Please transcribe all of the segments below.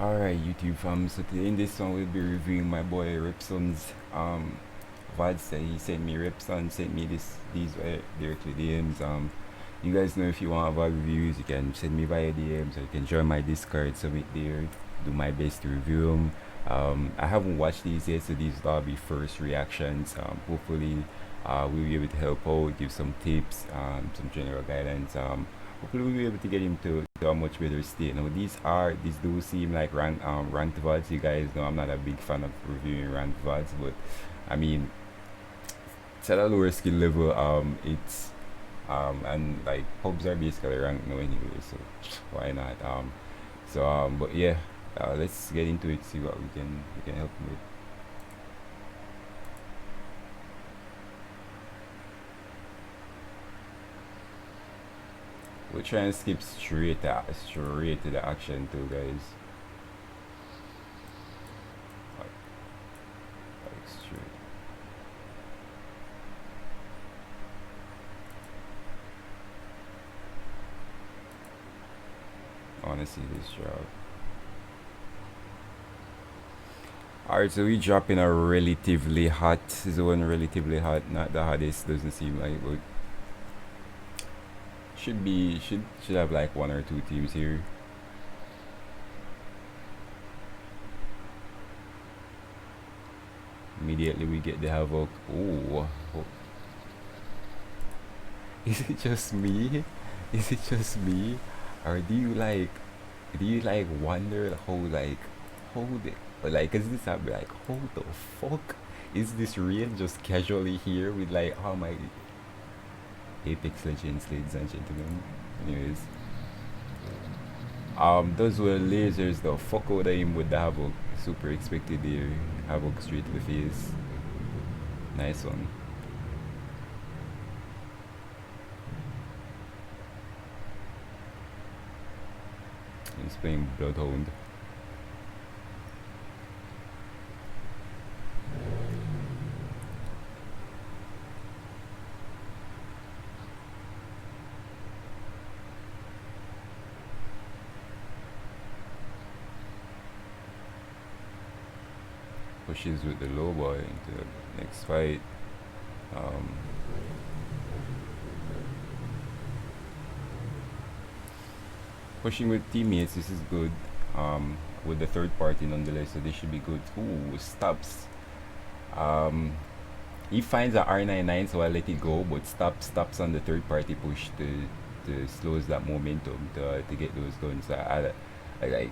Alright, YouTube fam. So today in this one we'll be reviewing my boy Repson's VODs that he sent me. Repson sent me these via directly DMs. You guys know if you want VOD reviews, you can send me via DMs or you can join my Discord, submit there, do my best to review them. I haven't watched these yet, so these will be first reactions. Hopefully, we'll be able to help out, give some tips, some general guidance. Hopefully we'll be able to get him to a much better state. Now these do seem like ranked VODs. You guys know I'm not a big fan of reviewing ranked VODs, but I mean it's at a lower skill level. It's and like pubs are basically ranked now anyway, so why not? But yeah, let's get into it. See what we can help him with. We'll try and skip straight to the action too, guys. Like straight. I wanna see this drop. Alright, so we drop in a relatively hot zone, relatively hot, not the hottest, doesn't seem like, but should have like one or two teams here. Immediately we get the havoc. Oh, is it just me? Is it just me? Or do you like wonder how the like is this up like how the fuck is this real just casually here with like how my Apex Legends, ladies and gentlemen. Anyways, those were lasers though. Fuck out of him with the havoc. Super expected there. Havoc straight to the face. Nice one. He's playing Bloodhound. Pushes with the low boy into the next fight. Um, pushing with teammates, this is good. With the third party nonetheless, so this should be good. Ooh, stops. Um, he finds a R99, so I let it go, but stops on the third party push to slows that momentum to get those guns. I like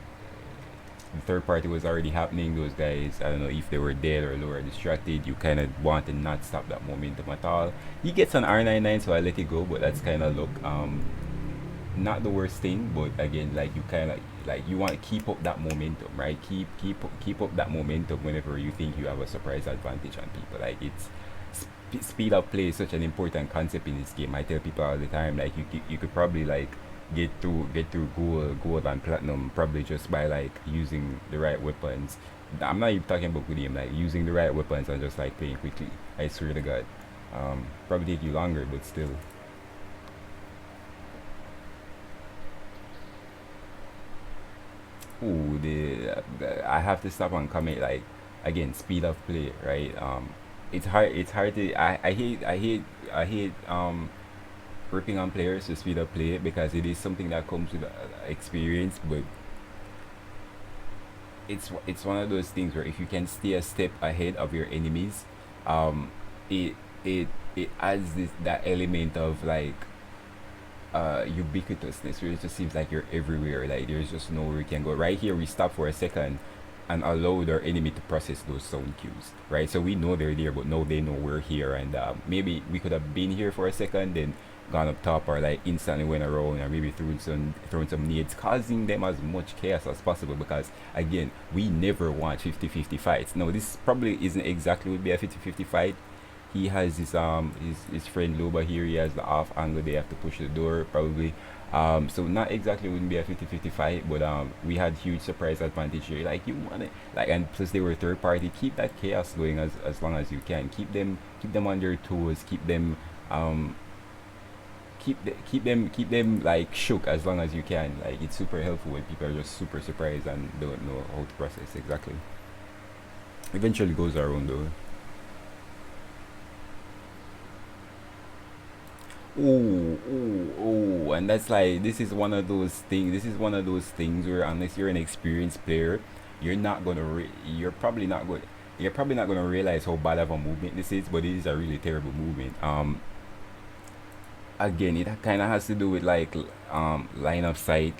the third party was already happening. Those guys, I don't know if they were dead or they were distracted. You kind of want to not stop that momentum at all. He gets an R99, so I let it go, but that's kind of look not the worst thing, but again, like you kind of like you want to keep up that momentum, right? Keep up that momentum whenever you think you have a surprise advantage on people. Like it's speed of play is such an important concept in this game. I tell people all the time, like you could probably like get through gold and platinum probably just by like using the right weapons. I'm not even talking about good game, like using the right weapons and just like playing quickly. I swear to God, probably take you longer, but still. Ooh, I have to stop and comment like again speed of play, right? It's hard to I hate ripping on players to speed up play because it is something that comes with experience, but it's one of those things where if you can stay a step ahead of your enemies, um, it it adds that element of like ubiquitousness where it just seems like you're everywhere. Like there's just nowhere you can go. Right here, we stop for a second and allow their enemy to process those sound cues. Right, so we know they're there, but now they know we're here, and maybe we could have been here for a second, then gone up top, or like instantly went around and maybe thrown some nades, causing them as much chaos as possible. Because again, we never want 50-50 fights. Now this probably isn't exactly would be a 50-50 fight. He has his friend Loba here. He has the off angle. They have to push the door probably. So not exactly wouldn't be a 50-50 fight, but we had huge surprise advantage here. Like you want it, like, and plus they were third party. Keep that chaos going as long as you can. Keep them on their toes. Keep them keep them like shook as long as you can. Like it's super helpful when people are just super surprised and don't know how to process exactly. Eventually goes around though. And that's like this is one of those things. This is one of those things where unless you're an experienced player, you're probably not going. You're probably not gonna realize how bad of a movement this is, but it is a really terrible movement. Again, it kind of has to do with like line of sight,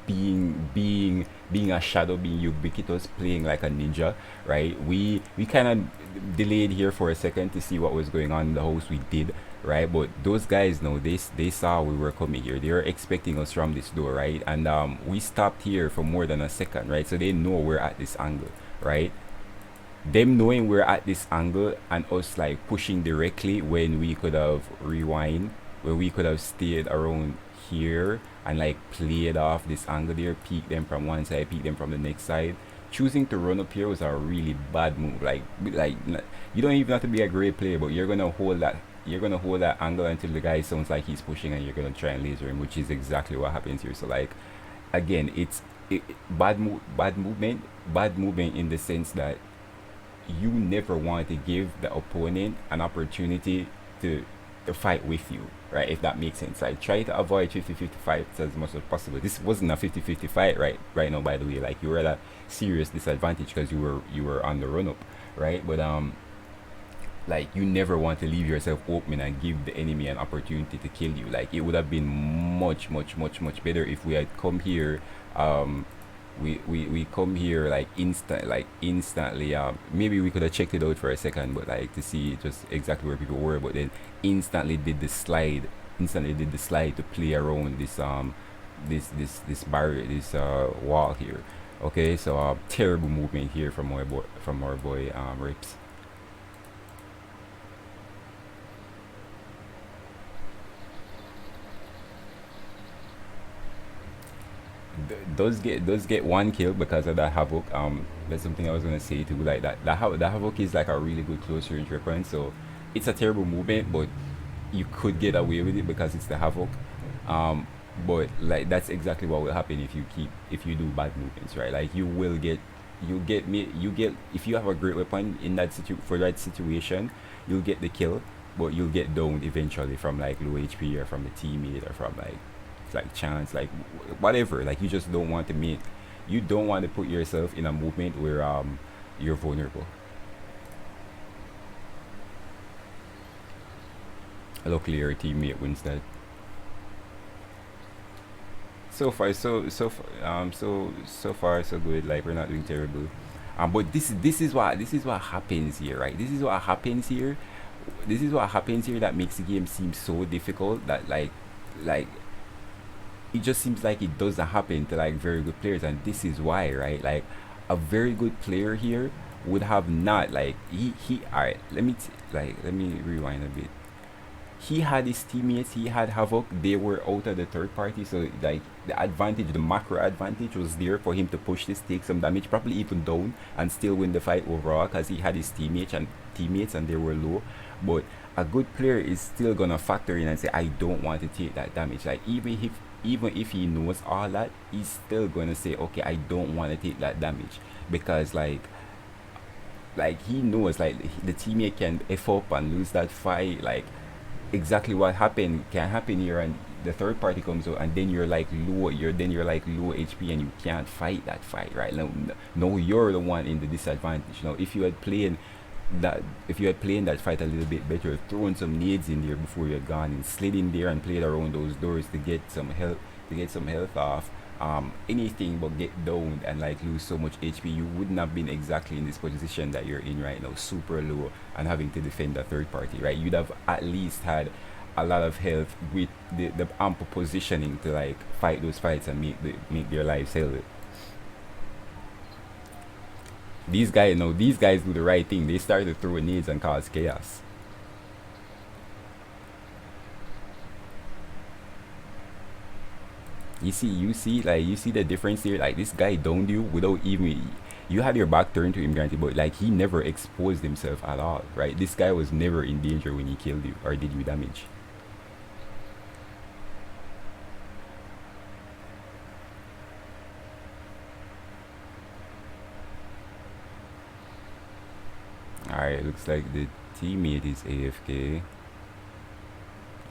being a shadow, being ubiquitous, playing like a ninja, right? We kind of delayed here for a second to see what was going on in the house. We did, right? But those guys know they saw we were coming here. They were expecting us from this door, right? And we stopped here for more than a second, right? So they know we're at this angle, right? Them knowing we're at this angle and us like pushing directly when we could have rewind, where we could have stayed around here and like played off this angle there, peek them from one side, peek them from the next side. Choosing to run up here was a really bad move. You don't even have to be a great player, but you're gonna hold that angle until the guy sounds like he's pushing and you're gonna try and laser him, which is exactly what happens here. So like again, bad movement in the sense that you never want to give the opponent an opportunity to fight with you, right? If that makes sense. Like try to avoid 50-50 fights as much as possible. This wasn't a 50-50 fight right now, by the way. Like you were at a serious disadvantage because you were on the run up, right? But like you never want to leave yourself open and give the enemy an opportunity to kill you. Like it would have been much better if we had come here we come here like instantly. Maybe we could have checked it out for a second, but like to see just exactly where people were, but then instantly did the slide to play around this barrier, this wall here. Okay, so terrible movement here from our boy Rips. Does get one kill because of that havoc. That's something I was gonna say too. Like that havoc is like a really good close range weapon. So it's a terrible movement, but you could get away with it because it's the havoc. Um, but like that's exactly what will happen if you do bad movements, right? Like you get if you have a great weapon in for that situation, you'll get the kill, but you'll get downed eventually from like low HP or from the teammate or from like chance, like whatever. Like you don't want to put yourself in a movement where you're vulnerable. Luckily your teammate wins that. So far so good. Like we're not doing terrible. But this is what happens here, right? This is what happens here that makes the game seem so difficult, that like it just seems like it doesn't happen to like very good players. And this is why, right? Like a very good player here would have not like he all right, let me rewind a bit. He had his teammates, he had havoc, they were out of the third party, so like the macro advantage was there for him to push this, take some damage, probably even down, and still win the fight overall because he had his teammates and they were low. But a good player is still gonna factor in and say, I don't want to take that damage. Like even if he knows all that, he's still gonna say, okay, I don't want to take that damage, because like he knows like the teammate can f up and lose that fight. Like exactly what happened can happen here, and the third party comes out, and then you're like low HP and you can't fight that fight, right? No, you're the one in the disadvantage. Now if you had played that fight a little bit better, thrown some nades in there before you had gone and slid in there and played around those doors to get some health off, anything but get down and like lose so much HP, you wouldn't have been exactly in this position that you're in right now, super low and having to defend a third party, right? You'd have at least had a lot of health with the ample positioning to like fight those fights and make their lives hell. These guys do the right thing. They start to throw nades and cause chaos. You see the difference here. Like this guy downed you without even, you had your back turned to him, granted, but like he never exposed himself at all, right? This guy was never in danger when he killed you or did you damage. Alright, looks like the teammate is AFK.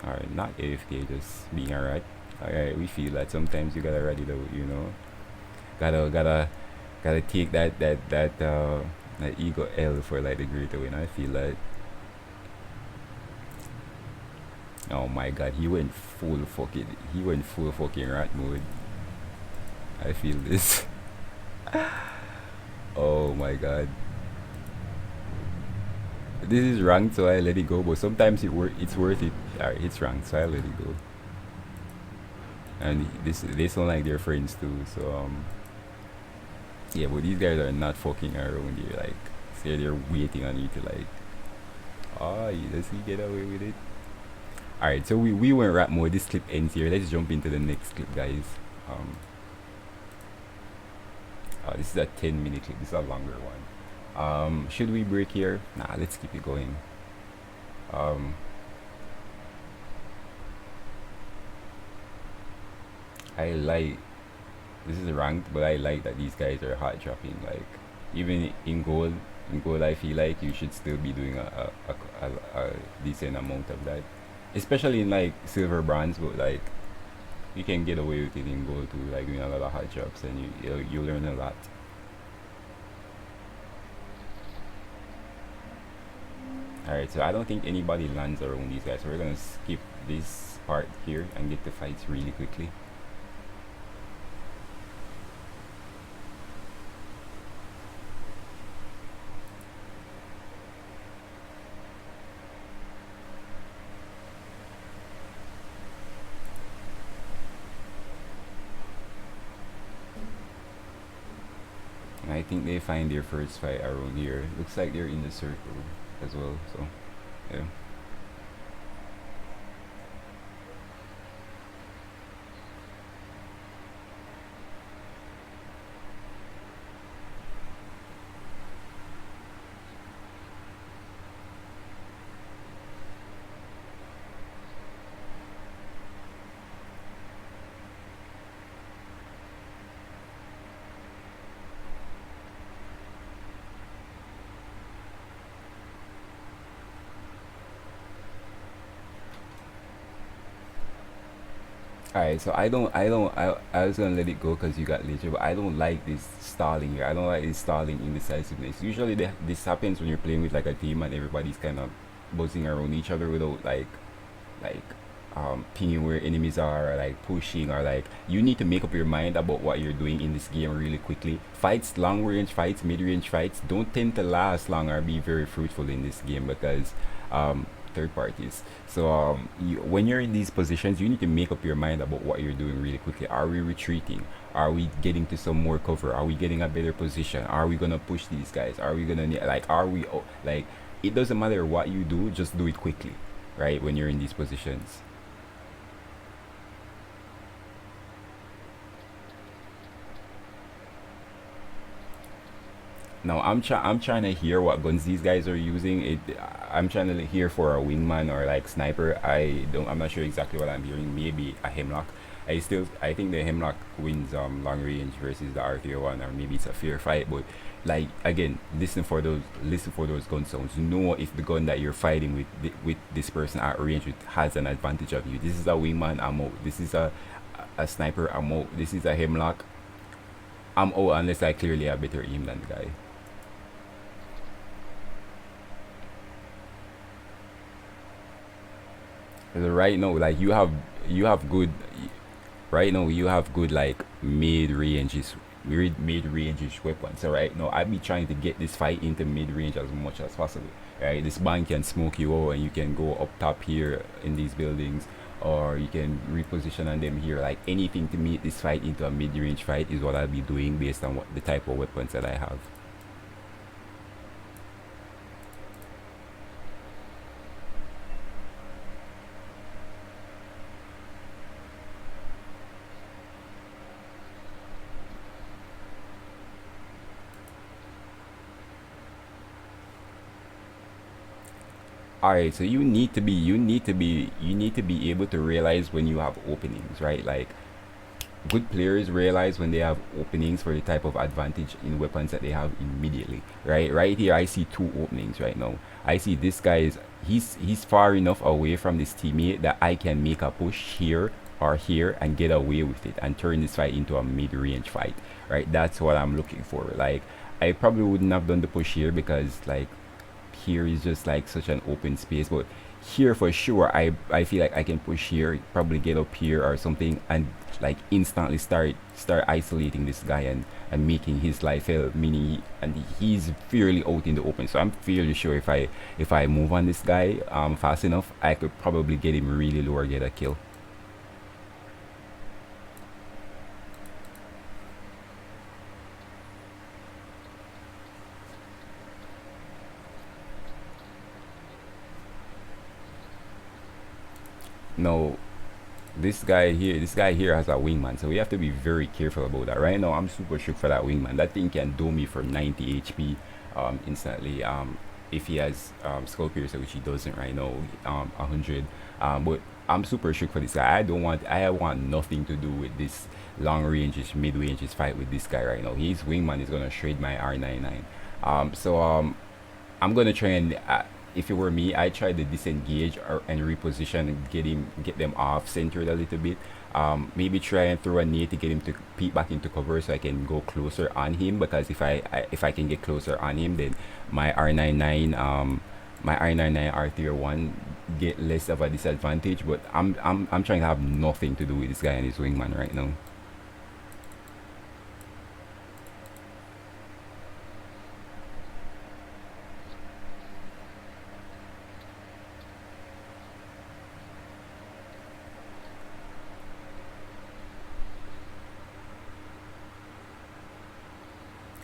Alright, not AFK, just being alright. Alright, we feel that sometimes you gotta ride it out, you know. Gotta take that ego L for like the greater win. I feel like, oh my god, he went full fucking rat mode. I feel this. Oh my god. This is ranked, so I let it go. But sometimes it's worth it. Alright, it's ranked, so I let it go. And this they sound like they're friends too. So yeah, but these guys are not fucking around here. Like, say they're waiting on you to like, oh, does he get away with it? Alright, so we went rap mode. This clip ends here. Let's jump into the next clip, guys. Um, this is a 10-minute clip. This is a longer one. Should we break here? Nah, let's keep it going. Um, I like this is ranked, but I like that these guys are hot dropping. Like, even in gold, I feel like you should still be doing a decent amount of that, especially in like silver bronze. But like, you can get away with it in gold too, like doing a lot of hot drops, and you learn a lot. Alright, so I don't think anybody lands around these guys, so we're gonna skip this part here and get the fights really quickly. And I think they find their first fight around here. Looks like they're in the circle as well, so yeah. Alright, so I was gonna let it go because you got later, but I don't like this stalling here. I don't like this stalling indecisiveness. Usually this happens when you're playing with like a team and everybody's kind of buzzing around each other without like pinging where enemies are, or like pushing, or like you need to make up your mind about what you're doing in this game really quickly. Fights, long range fights, mid range fights don't tend to last long or be very fruitful in this game because third parties. So when you're in these positions, you need to make up your mind about what you're doing really quickly. Are we retreating? Are we getting to some more cover? Are we getting a better position? Are we gonna push these guys? Are we gonna like? Are we like? It doesn't matter what you do, just do it quickly, right? When you're in these positions. Now I'm trying to hear what guns these guys are using. I'm trying to hear for a wingman or like sniper. I'm not sure exactly what I'm hearing. Maybe a hemlock. I think the hemlock wins long range versus the R one, or maybe it's a fair fight. But like again, listen for those gun sounds. Know if the gun that you're fighting with this person at range with has an advantage of you. This is a wingman, I'm out. This is a sniper, I'm out. This is a hemlock, I'm out unless I clearly have better aim than the guy. Right now, like you have good right now you have good like mid ranges weapons. So right now I'd be trying to get this fight into mid range as much as possible. Right, this bank can smoke you out and you can go up top here in these buildings, or you can reposition on them here. Like anything to meet this fight into a mid range fight is what I'll be doing based on what the type of weapons that I have. All right, so you need to be able to realize when you have openings, right? Like good players realize when they have openings for the type of advantage in weapons that they have immediately. Right here, I see two openings right now. I see this guy is he's far enough away from this teammate that I can make a push here or here and get away with it and turn this fight into a mid-range fight. Right, that's what I'm looking for. Like, I probably wouldn't have done the push here because like here is just like such an open space, but here for sure I feel like I can push here, probably get up here or something, and like instantly start isolating this guy and making his life hell, meaning and he's fairly out in the open. So I'm fairly sure if I move on this guy fast enough, I could probably get him really low or get a kill. No, this guy here has a wingman, so we have to be very careful about that. Right now, I'm super shook for that wingman. That thing can do me for 90 HP instantly. If he has skull piercer, which he doesn't right now, 100. But I'm super shook for this guy. I want nothing to do with this long ranges, mid ranges fight with this guy right now. His wingman is gonna shred my R99. I'm gonna try and if it were me, I try to disengage and reposition and get them off centered a little bit. Maybe try and throw a nade to get him to peek back into cover so I can go closer on him, because if I can get closer on him, then my R99 R tier 1 get less of a disadvantage. But I'm trying to have nothing to do with this guy and his wingman right now.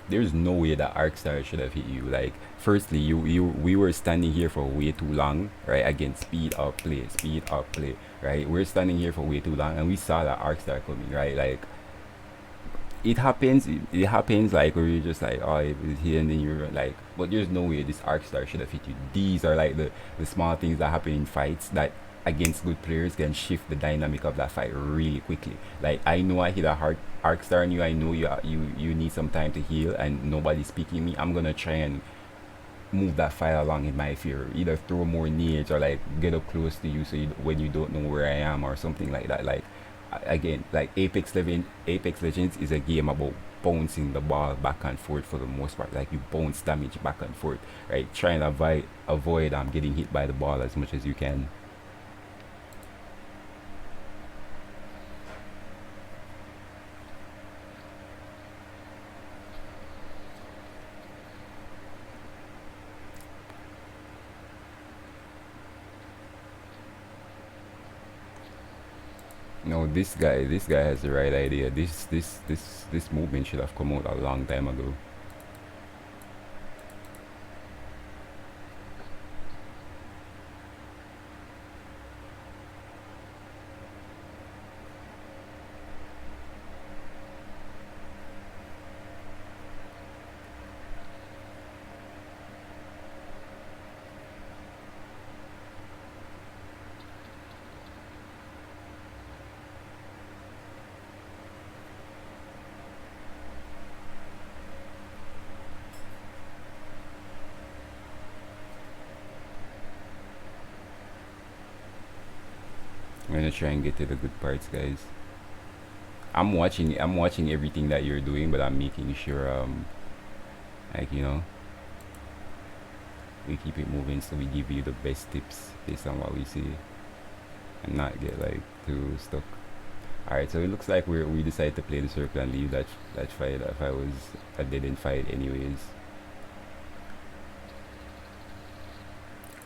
There's no way that Arcstar should have hit you. Like, firstly, we were standing here for way too long, right? Again, speed up play, right? We're standing here for way too long, and we saw that Arcstar coming, right? Like, it happens like where you're just like, oh, it's here, and then you're like, but there's no way this Arcstar should have hit you. These are like the small things that happen in fights that against good players can shift the dynamic of that fight really quickly. Like, I know I hit a hard Arcstar on you, I know you need some time to heal and nobody's picking me. I'm gonna try and move that fight along in my favor. Either throw more nades or like get up close to you so when you don't know where I am or something like that. Like, again, like Apex Legends is a game about bouncing the ball back and forth for the most part. Like, you bounce damage back and forth, right? Try and avoid getting hit by the ball as much as you can. No, this guy has the right idea. This movement should have come out a long time ago. I'm gonna try and get to the good parts, guys. I'm watching everything that you're doing, but I'm making sure like, we keep it moving so we give you the best tips based on what we see and not get like too stuck. Alright, so it looks like we decided to play the circle and leave that fight. If I didn't fight anyways.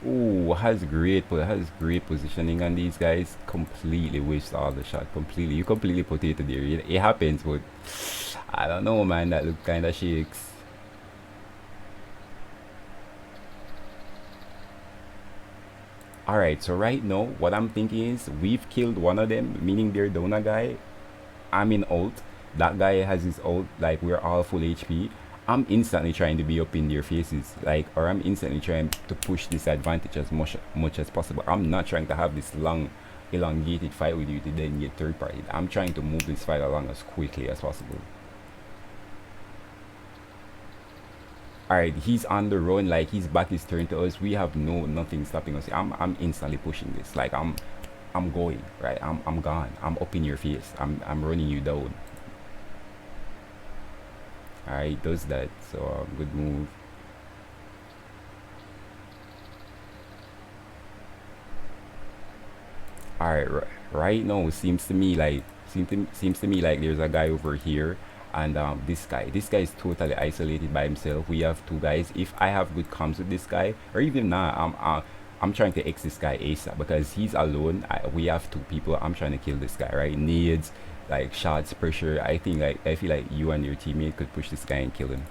Ooh, has great positioning on these guys. Completely waste all the shot. Completely, you completely potato there. It happens, but I don't know, man. That look kind of shakes. All right, so right now, what I'm thinking is we've killed one of them, meaning they're down a guy. I'm in ult. That guy has his ult. Like, we're all full HP. I'm instantly trying to be up in their faces, like, or I'm instantly trying to push this advantage as much as possible. I'm not trying to have this long elongated fight with you to then get third party. I'm trying to move this fight along as quickly as possible. Alright, he's on the run, like his back is turned to us. We have nothing stopping us. I'm instantly pushing this. Like I'm going, right? I'm gone. I'm up in your face. I'm running you down. Alright, does that. So good move. Alright, right now seems to me like there's a guy over here, and this guy is totally isolated by himself. We have two guys. If I have good comms with this guy, or even now, I'm trying to X this guy ASAP because he's alone. We have two people. I'm trying to kill this guy, right? Needs like shots, pressure. I feel like you and your teammate could push this guy and kill him.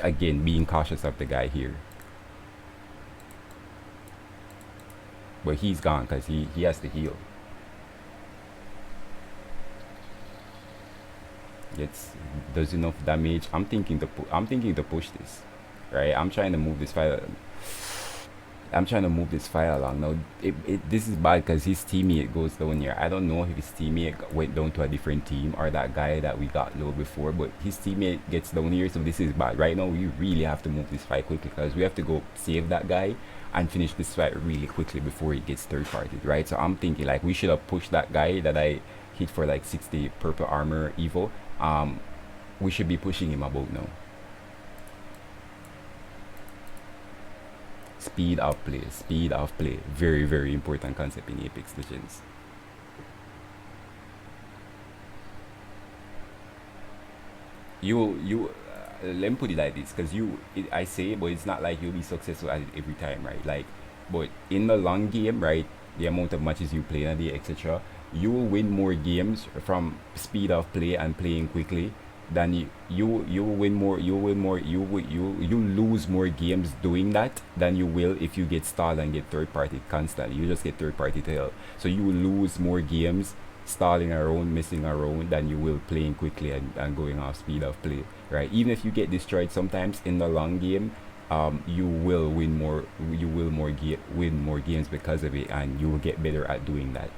Again, being cautious of the guy here. But he's gone because he has to heal. Gets does enough damage. I'm thinking to push this, right? I'm trying to move this fight along. Now, this is bad because his teammate goes down here. I don't know if his teammate went down to a different team or that guy that we got low before, but his teammate gets down here, so this is bad. Right now, we really have to move this fight quickly because we have to go save that guy and finish this fight really quickly before it gets third party, right? So I'm thinking like we should have pushed that guy that I hit for like 60 purple armor Evo. We should be pushing him about now. Speed of play, very very important concept in Apex Legends. You let me put it like this, because I say, but it's not like you'll be successful at it every time, right? Like, but in the long game, right, the amount of matches you play in a day, etc., you will win more games from speed of play and playing quickly than you will win more you will win more you lose more games doing that than you will if you get stalled and get third party constantly. You just get third party to help, so you will lose more games stalling around, messing around, than you will playing quickly and going off speed of play, right? Even if you get destroyed sometimes in the long game, you will win more games because of it, and you will get better at doing that.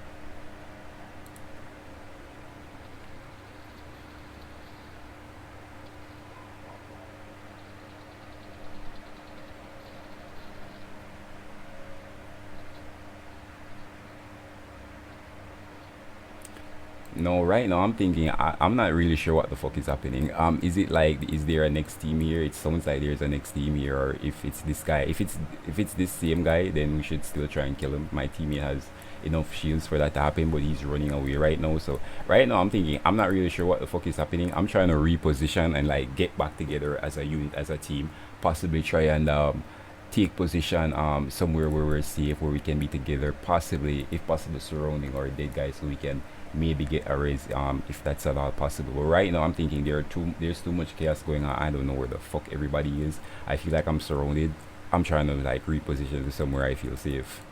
No, right now I'm thinking I'm not really sure what the fuck is happening. Is it like, is there a next team here? It sounds like there's a next team here, or if it's this guy, if it's this same guy, then we should still try and kill him. My teammate has enough shields for that to happen, but he's running away right now. So right now I'm thinking I'm not really sure what the fuck is happening. I'm trying to reposition and like get back together as a unit, as a team, possibly try and take position somewhere where we're safe, where we can be together, possibly if possible surrounding our dead guys, so we can maybe get a raise if that's at all possible. But right now I'm thinking there's too much chaos going on. I don't know where the fuck everybody is. I feel like I'm surrounded. I'm trying to like reposition to somewhere I feel safe.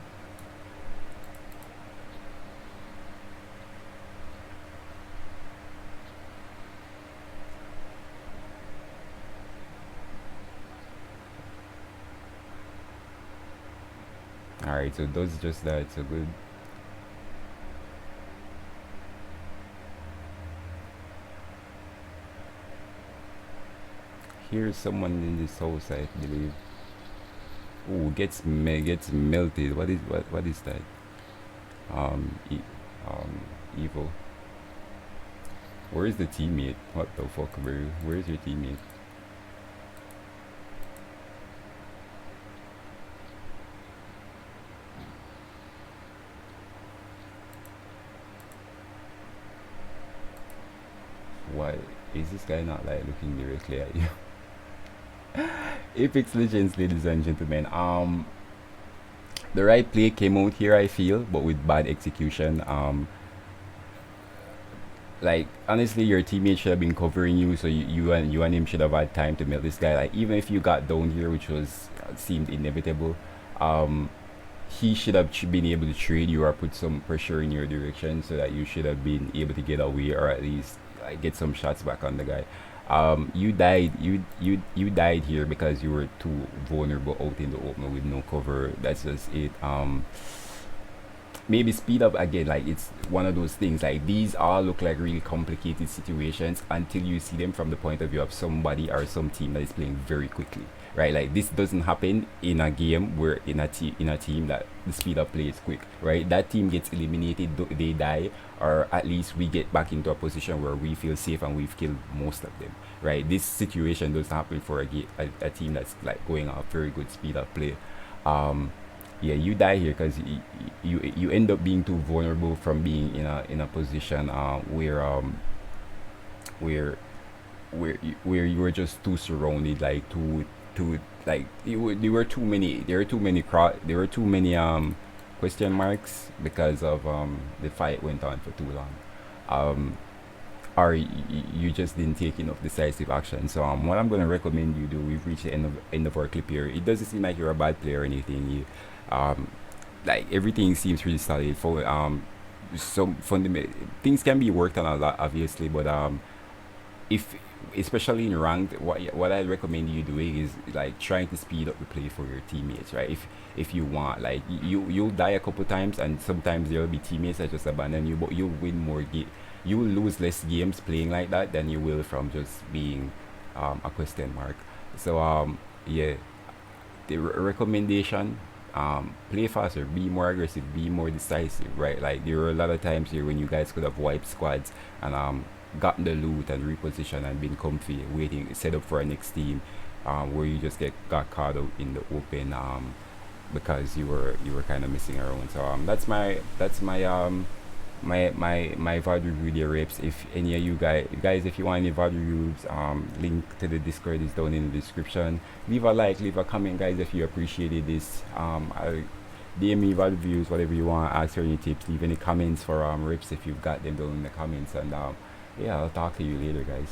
Alright, so those just that, so good. Here's someone in this house, I believe. Oh, gets melted. What is that? Evil. Where is the teammate? What the fuck, bro? Where is your teammate? Why is this guy not like looking directly at you? Apex Legends, ladies and gentlemen. The right play came out here, I feel, but with bad execution. Like honestly, your teammate should have been covering you, so you and him should have had time to melt this guy. Like even if you got down here, which was seemed inevitable, um, he should have been able to trade you or put some pressure in your direction, so that you should have been able to get away, or at least like, get some shots back on the guy. You died here because you were too vulnerable out in the open with no cover. That's just it. maybe speed up again. Like it's one of those things. Like these all look like really complicated situations until you see them from the point of view of somebody or some team that is playing very quickly, right? Like this doesn't happen in a game where in a team that the speed up play is quick, right? That team gets eliminated, they die, or at least we get back into a position where we feel safe and we've killed most of them, right? This situation doesn't happen for a team that's like going off very good speed up play. Um, yeah, you die here because you end up being too vulnerable from being in a position where where you were just too surrounded, like too like there were too many there were too many question marks because of the fight went on for too long. Um, or you just didn't take enough decisive action. So what I'm gonna recommend you do, we've reached the end of our clip here. It doesn't seem like you're a bad player or anything. You, um, like everything seems really solid. For some fundamental things can be worked on a lot, obviously, but if especially in ranked, what I recommend you doing is like trying to speed up the play for your teammates, right? If you want, like you'll die a couple times, and sometimes there'll be teammates that just abandon you, but you'll win more you will lose less games playing like that than you will from just being a question mark. So yeah, the recommendation, play faster, be more aggressive, be more decisive, right? Like there were a lot of times here when you guys could have wiped squads and gotten the loot and reposition and been comfy waiting set up for a next team, where you just got caught out in the open, because you were kind of messing around. So that's my VOD review there, reps. If any of you guys, if you want any VOD reviews, link to the Discord is down in the description. Leave a like, leave a comment, guys, if you appreciated this. I'll DM me VOD reviews, whatever you want, ask for any tips, leave any comments for reps if you've got them down in the comments, and yeah, I'll talk to you later, guys.